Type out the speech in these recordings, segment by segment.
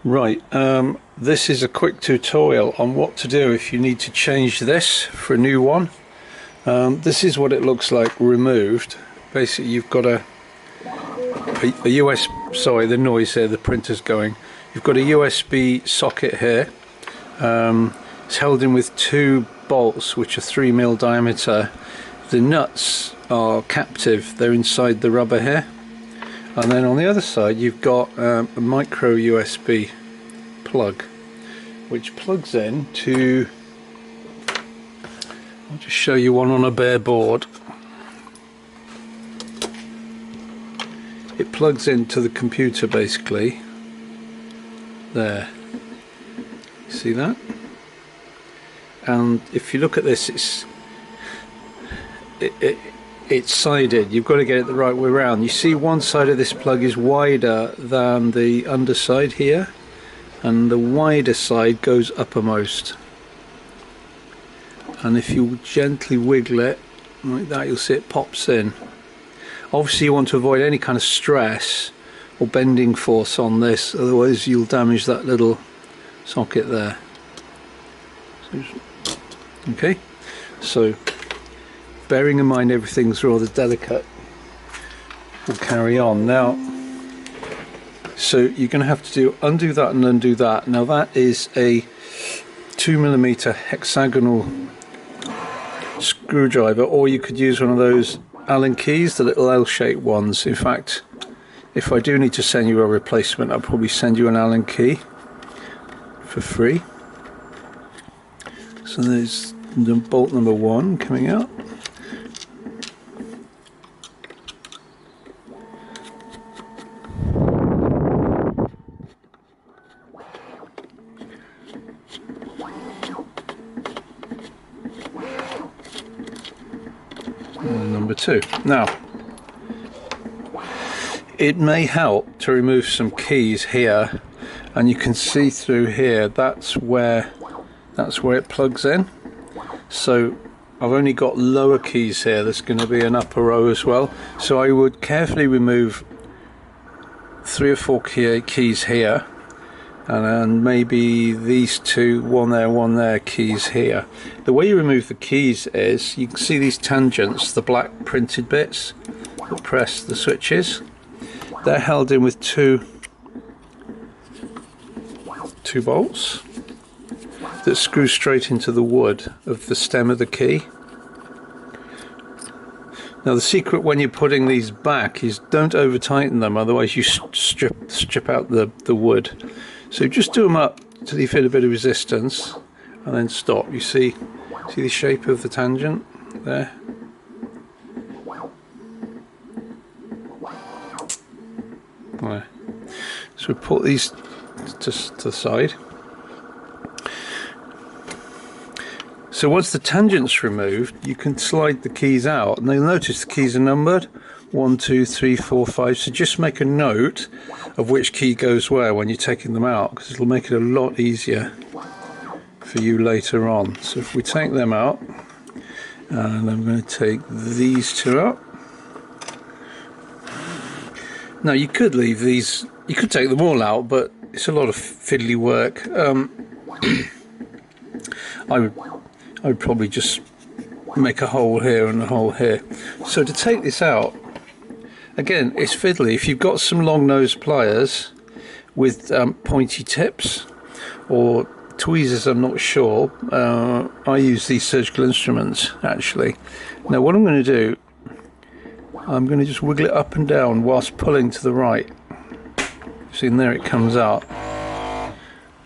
Right, this is a quick tutorial on what to do if you need to change this for a new one. This is what it looks like removed. Basically you've got a sorry, the noise here, the printer's going. You've got a USB socket here. It's held in with two bolts which are 3mm diameter. The nuts are captive, they're inside the rubber here. And then on the other side you've got a micro USB plug which plugs in to, I'll just show you one on a bare board. It plugs into the computer basically. There, see that? And if you look at this, it's sided. You've got to get it the right way around. You see one side of this plug is wider than the underside here, and the wider side goes uppermost. And if you gently wiggle it like that, you'll see it pops in. Obviously you want to avoid any kind of stress or bending force on this, otherwise you'll damage that little socket there. Okay, so bearing in mind everything's rather delicate, we'll carry on now. So you're going to have to undo that and undo that. Now that is a 2mm hexagonal screwdriver, or you could use one of those Allen keys, the little L-shaped ones. In fact, if I do need to send you a replacement, I'll probably send you an Allen key for free. So there's the bolt number 1 coming out. And number 2. Now, it may help to remove some keys here, and you can see through here, that's where it plugs in. So I've only got lower keys here, there's going to be an upper row as well, so I would carefully remove 3 or 4 keys here, and then maybe these two, one there, keys here. The way you remove the keys is, you can see these tangents, the black printed bits that press the switches. They're held in with two bolts that screw straight into the wood of the stem of the key. Now the secret when you're putting these back is don't over tighten them, otherwise you strip out the wood. So just do them up till you feel a bit of resistance and then stop. You see the shape of the tangent there? There. So we put these to the side. So once the tangent's removed, you can slide the keys out, and you'll notice the keys are numbered 1, 2, 3, 4, 5. So just make a note of which key goes where when you're taking them out, because it'll make it a lot easier for you later on. So if we take them out, and I'm going to take these two out. Now you could leave these, you could take them all out, but it's a lot of fiddly work. I would probably just make a hole here and a hole here. So to take this out, again, it's fiddly. If you've got some long nose pliers with pointy tips or tweezers, I'm not sure. I use these Surgical Instruments actually. Now what I'm going to do, I'm going to just wiggle it up and down whilst pulling to the right. See, and there it comes out.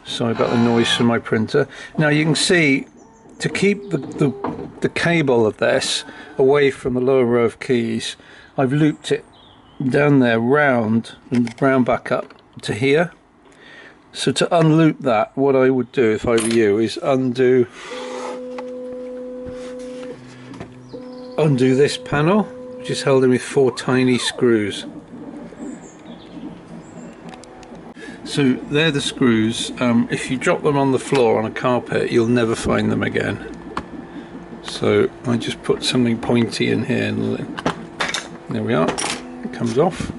Sorry about the noise from my printer. Now you can see, to keep the cable of this away from the lower row of keys, I've looped it down there round and round back up to here. So to unloop that, what I would do if I were you is undo this panel, which is held in with 4 tiny screws. So they're the screws. If you drop them on the floor on a carpet, you'll never find them again. So I just put something pointy in here, and there we are, it comes off.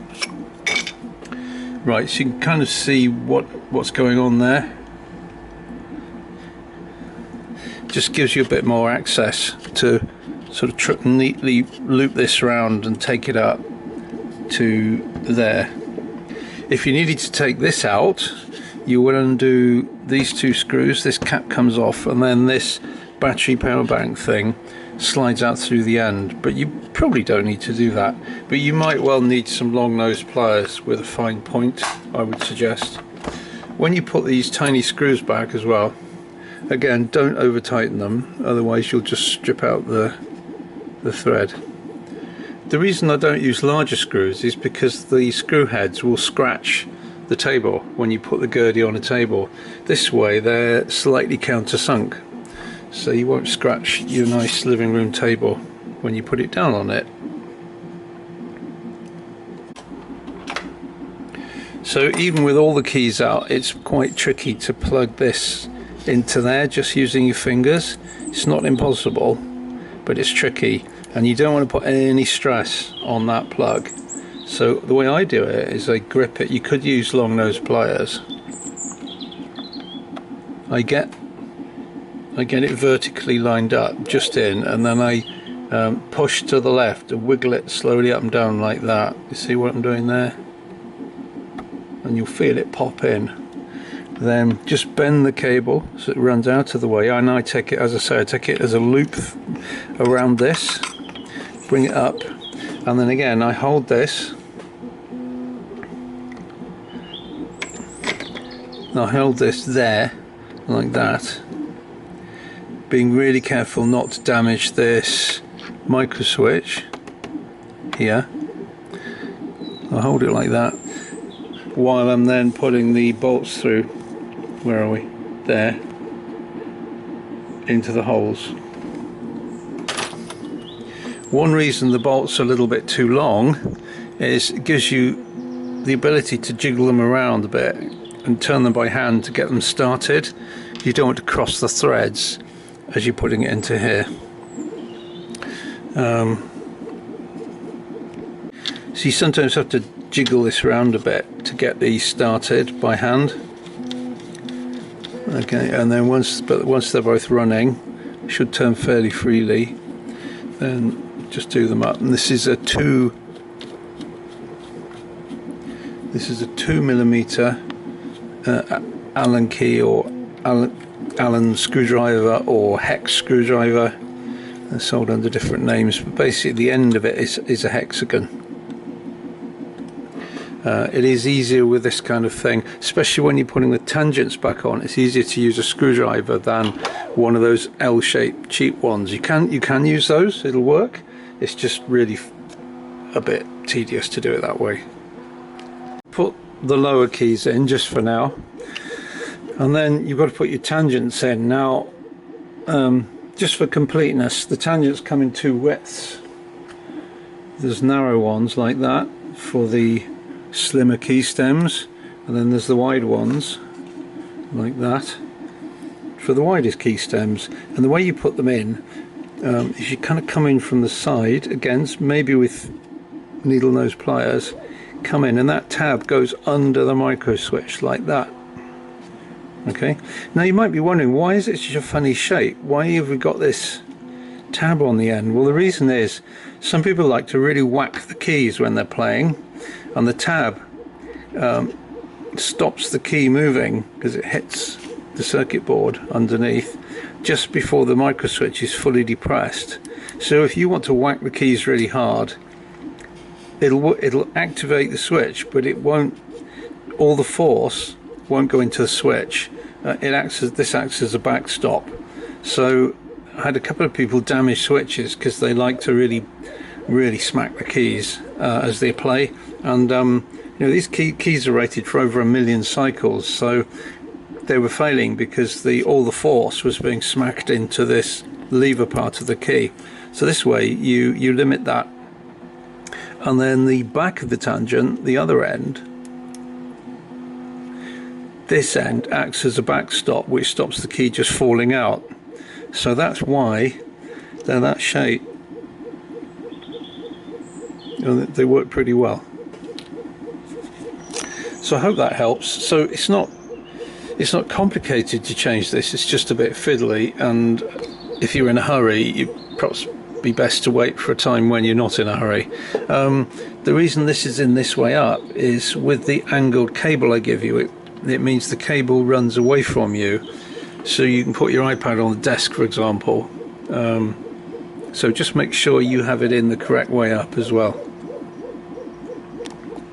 Right, so you can kind of see what's going on there. Just gives you a bit more access to sort of neatly loop this around and take it up to there. If you needed to take this out, you would undo these two screws, this cap comes off, and then this battery power bank thing slides out through the end, but you probably don't need to do that. But you might well need some long nose pliers with a fine point, I would suggest. When you put these tiny screws back as well, again, don't over tighten them, otherwise you'll just strip out the thread. The reason I don't use larger screws is because the screw heads will scratch the table when you put the Gurdie on a table. This way they're slightly countersunk, so you won't scratch your nice living room table when you put it down on it. So even with all the keys out, it's quite tricky to plug this into there just using your fingers. It's not impossible, but it's tricky, and you don't want to put any stress on that plug. So the way I do it is I grip it. You could use long nose pliers. I get it vertically lined up just in, and then I push to the left and wiggle it slowly up and down like that. You see what I'm doing there? And you'll feel it pop in. Then just bend the cable so it runs out of the way, and I take it, as I say, I take it as a loop around this, bring it up, and then again I hold this, and I hold this there like that, being really careful not to damage this micro switch here. I hold it like that while I'm then putting the bolts through, where are we? There, into the holes. One reason the bolts are a little bit too long is it gives you the ability to jiggle them around a bit and turn them by hand to get them started. You don't want to cross the threads as you're putting it into here. So you sometimes have to jiggle this around a bit to get these started by hand. Okay, and then once they're both running, should turn fairly freely, then just do them up. And this is a 2mm Allen key or Allen screwdriver or hex screwdriver. They're sold under different names, but basically the end of it is a hexagon. It is easier with this kind of thing, especially when you're putting the tangents back on. It's easier to use a screwdriver than one of those L-shaped cheap ones. You can use those, it'll work. It's just really a bit tedious to do it that way. Put the lower keys in just for now, and then you've got to put your tangents in. Now, just for completeness, the tangents come in two widths. There's narrow ones like that for the slimmer key stems, and then there's the wide ones like that for the widest key stems. And the way you put them in is you kind of come in from the side, again maybe with needle nose pliers, come in, and that tab goes under the micro switch like that. Okay, now you might be wondering, why is it such a funny shape? Why have we got this tab on the end? Well, the reason is some people like to really whack the keys when they're playing, and the tab stops the key moving because it hits the circuit board underneath just before the micro switch is fully depressed. So if you want to whack the keys really hard, it'll activate the switch, but it won't, all the force won't go into the switch. This acts as a backstop. So I had a couple of people damage switches because they like to really smack the keys as they play, and these keys are rated for over 1 million cycles, so they were failing because all the force was being smacked into this lever part of the key. So this way you limit that. And then the back of the tangent, the other end, this end acts as a backstop which stops the key just falling out. So that's why they're that shape. They work pretty well. So I hope that helps. So it's not complicated to change this, it's just a bit fiddly, and if you're in a hurry, you perhaps be best to wait for a time when you're not in a hurry. The reason this is in this way up is with the angled cable I give you, it means the cable runs away from you, so you can put your iPad on the desk, for example. So just make sure you have it in the correct way up as well.